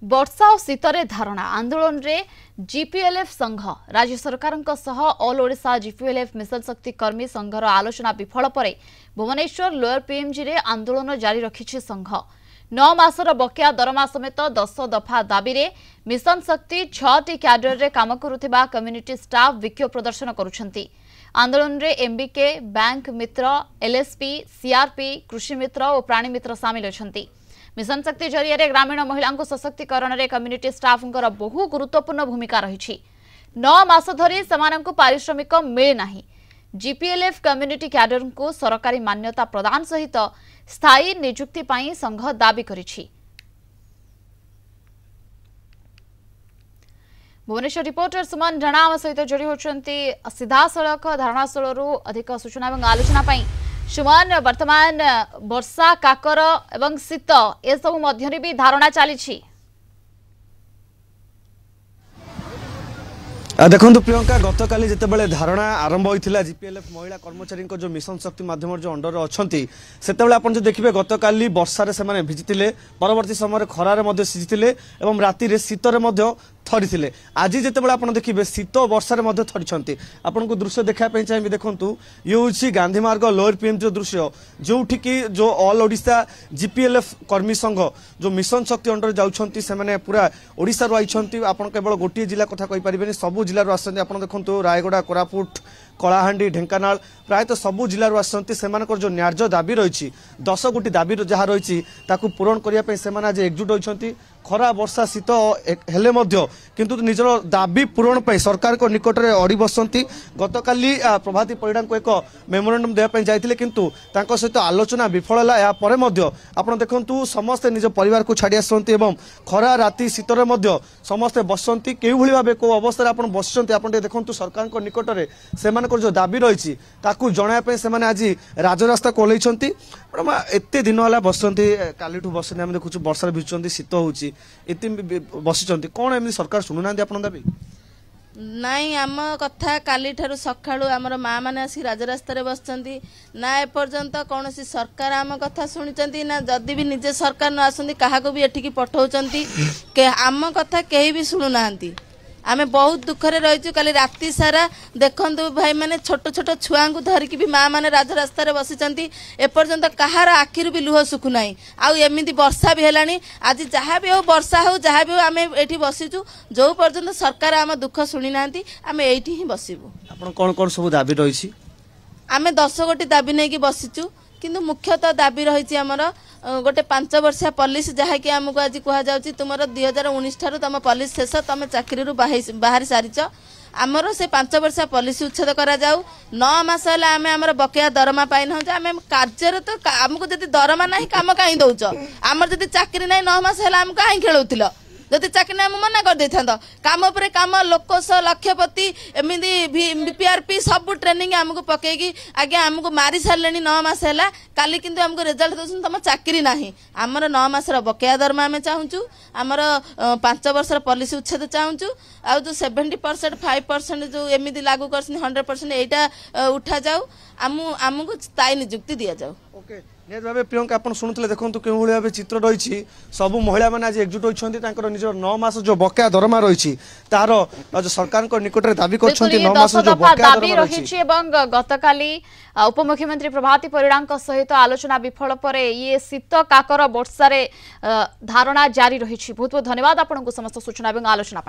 वर्षा और शीतरे धारणा आंदोलन रे जीपीएलएफ संघ राज्य सरकार ऑल ओडिशा जीपीएलएफ मिशन शक्ति कर्मी संघर आलोचना विफल पर भुवनेश्वर लोअर पीएमजी रे आंदोलन जारी रखिछि संघ 9 मासर बकेया दरमा समेत 10 दफा दाबी रे मिशन शक्ति 6टी क्याडर रे काम करुथिबा कम्युनिटी स्टाफ विक्षोभ प्रदर्शन करुछंती। आंदोलन रे एमबीके बैंक मित्र एलएसपी सीआरपी कृषि मित्र और प्राणी मित्र शामिल अछंती। मिशन शक्ति जरिया ग्रामीण महिला सशक्तिकरण में कम्युनिटी स्टाफ बहु गुरुत्वपूर्ण भूमिका रही। 9 मास धरी सेमानंकु पारिश्रमिक मिले नाही। जीपीएलएफ कम्युनिटी क्याडर को सरकारी मान्यता प्रदान सहित स्थायी नियुक्ति पाई संघ दाबी करिछि। भुवनेश्वर रिपोर्टर सुमन रणा आम सहित जोड़ी होती सीधा सड़क धारणास्थल अधिक सूचना और आलोचना पाई। सुमन वर्तमान वर्षा काकर एवं शीत ए सब मध्य भी धारणा चली। देखो प्रियंका गतकाली जितेबाला धारणा आरंभ होता जीपीएलएफ महिला कर्मचारी जो मिशन शक्ति माध्यम जो अंडर अच्छा से जो देखिए गतकाली वर्षार से भिजिले परवर्ती समय खरार सीझी राति शीतर थरी आज जितेबाला आप देखिए शीत वर्षार थरी आपन को दृश्य देखापी चाहिए। देखो ये हूँ गांधी मार्ग लोअर पीएमजी दृश्य जो जो ऑल ओडिशा जीपीएलएफ कर्मी संघ जो मिशन शक्ति अंडर जाऊँच से पूरा ओडिशा रू आई आप केवल गोटे जिला कथा कहींपारे सबू जिलूर आसते आप देखो रायगड़ा कोरापुट कलाहांडी ढेंकानाल प्रायतः सबू जिलूर आसते जो न्याय्य दाबी रही 10 गोटी दाबी जहाँ रही पूरण करने से आज एकजुट होती। खरा वर्षा शीत हेले किंतु निजर दाबी पूरण पर सरकार को निकट में अड़ी बसती। गतकाली प्रभाती परिड़ा को एक मेमोरेंडम देवाई जाते किंतु सहित आलोचना विफल है। यापर आप देखु समस्ते निज परिवार को छाड़ी आसती खरा राति शीतर समस्ते बसती कई भाव कौ अवस्था आप बसते आप देखु सरकार निकट में से जो दाबी रही जनवाई से आज राजरास्ता को ओल्लैंट। एत दिन है बसती काली बसते आम देखु वर्षा भिजुंट शीत हो बसी कौन एम सरकार शुणुना आप दाबी नाई आम कथा काली ठारू सकाळू आमर माँ मैंने आसिक राजरास्तार बसचंती ना एपर्यंत कौन सरकार आम कथा शुणी ना जदि भी निजे सरकार न आसती क्या भी एठिकी पठाउछंती आम कथा कहीं भी शुणुना। आमे बहुत दुखरे रहीचु काली राति सारा देखंतु भाई माने छोट छोट छुआ को धरिकी भी माँ मैंने राजरास्तार बसीचंती एपर्यंत कहार आखिर भी लुह सुखुना आउ एमती वर्षा भी है। आज जहाँ भी हो वर्षा हो जहाँ भी हो आम ये बसीचु जो पर्यंत सरकार आम दुख शुणी ना आम ये ही बसबू। कौन कौन सब दाबी रही आम 10 गोटी दाबी नहीं बसीचु किंतु मुख्यतः दाबी रही आमर गोटे 5 वर्षिया पॉलिसी जहाँकि आमको आज कहुच्छी तुम 2019 ठारू तुम पॉलिसी शेष तुम चाकरी बाहरी सारीच आमर से 5 वर्षिया पॉलिसी उच्छेद करा जाऊ 9 मास है आम आमर बकेया दरमा पाई ना आम कार्य तो आमको जब दरमा ना कम कहीं दौच आमर जब चाकरी ना 9 मास है आम कहीं खेलुल जदि चाकरी आम मना कर काम पर काम लोकस लक्षपति एमती बीपीआरपी सब ट्रेनिंग आमको पकईकी आगे आमको मारी सारे 9 मास है काली किंतु आमको रिजल्ट दौन तुम चाकरी ना आमर 9 मासर बकेया दरमा आम चाहूँ आमर 5 वर्षर पॉलिसी उच्छेद चाहूँ आ जो 70% 5% जो एमती लागू कर 100% यहाँ उठा जाऊ आमको स्थायी नियुक्ति दि जाऊ। निहत भाव प्रियंका आप शुणुते देखो क्यों भाव चित्र रही सबू महिला मैंने आज एकजुट होती निज 9 मास जो बकेया दरमा रही तार सरकार निकट में दाबी कर 9 मास जो बकेया दरमा रही। गतकाली उपमुख्यमंत्री प्रभाती परिड़ा सहित आलोचना विफल पर ये शीत काकर वर्षा धारणा जारी रही। बहुत बहुत धन्यवाद आपको समस्त सूचना और आलोचना।